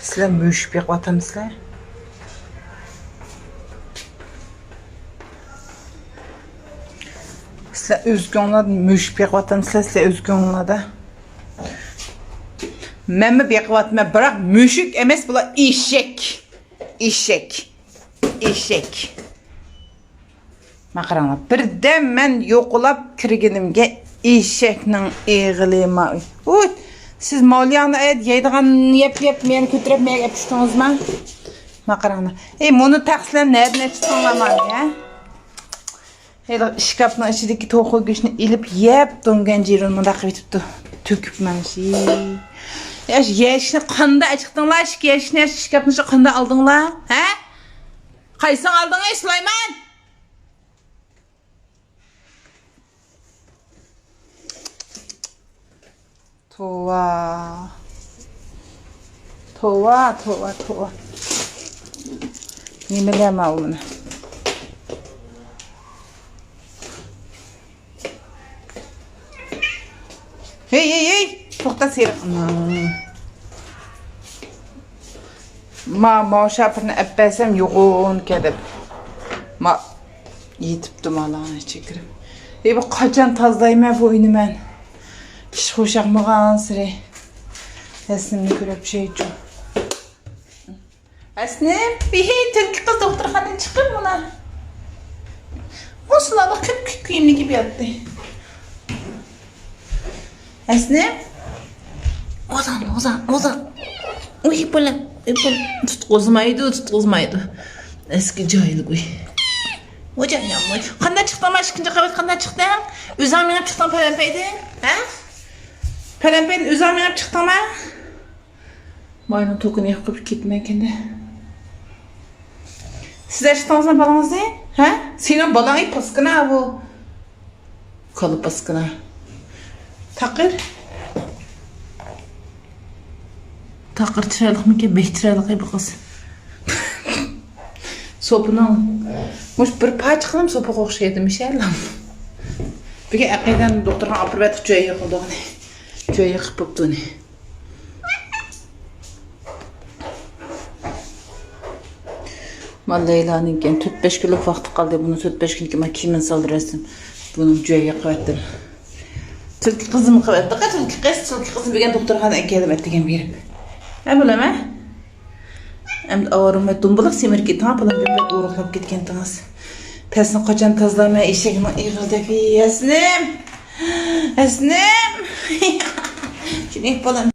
Sizler müşüp yakvatamızlar. Sizler özgünler müşüp yakvatamızlar. Sizler özgünler da. Men mi yakvatma bırak müşük emes bula eşek. Eşek. Eşek. Maqaranglar. Birden men yo'qlab kirganimga eşekning eg'ilima. Oy, siz moliyani yeydigan yep meni ko'tarib men gapirishtingizmi? Maqaranglar. Buni taqsizlar nereden chiqsanglar ya? Şkafның içindeki to'qi go'shtni ilib yeb dongan jirini bunda qilib etibdi. To'kib mana shu. Yeshni qanday chiqdinglar? Yeshni şkafni qanday oldinglar? Ha? Qaysin olding ey Sulaymon? Tova. Ne bileyim bunu. Hey. To'xta seri. Ma şapırını öpesem yo'g'on kedib. Ma yetibdi malani chekirib. Bu qachon tozlayman bu uyni men? Ish xo'shaqmagan siri. Esnimni ko'rib şey uchun. Esnim, bir tulki qiz doktorxonadan chiqib buna. O'slar qip kiyimli gibi yotdi. Esnim. Ozan. Uy, bolam. Tutquzmaydi. Eski joylik uy. Hocam yanmay. Qanday chiqding mana ikinci qavat qanday chiqding? O'zing menga chiqding palampayda? Ha? Palampayda o'zing menga chiqdingmi? Mayning to'kini yiqib ketmaganda. Sizlar chiqdingizmi balangizni? Ha? Sening balang paskana bu. Qolib paskana. Taqir chiroylikmi, bek chiroylik bu qiz. Sopini mush bir pach qilim sopiga o'xshaydi inshallah. Bega aqidan doktorga olib berib joyiga qo'ydi. Joyiga qilib bo'pti. Mallaylarning 4-5 kunlik vaqti qoldi. Buni 4-5 kunga men kiyimini soldirasam. Buni joyiga qo'ydim. Tulki qizim qildi. Tulki qizim degan doktorxonaga kelib aytgan berib. Ha bilama? Endi avvarimda dumbuliq semirib ketgan, bilan jumlab o'roqlab ketgandingiz. Pesni qachon tozlayman eshakni ig'ildab Esnim. Shunday bolam.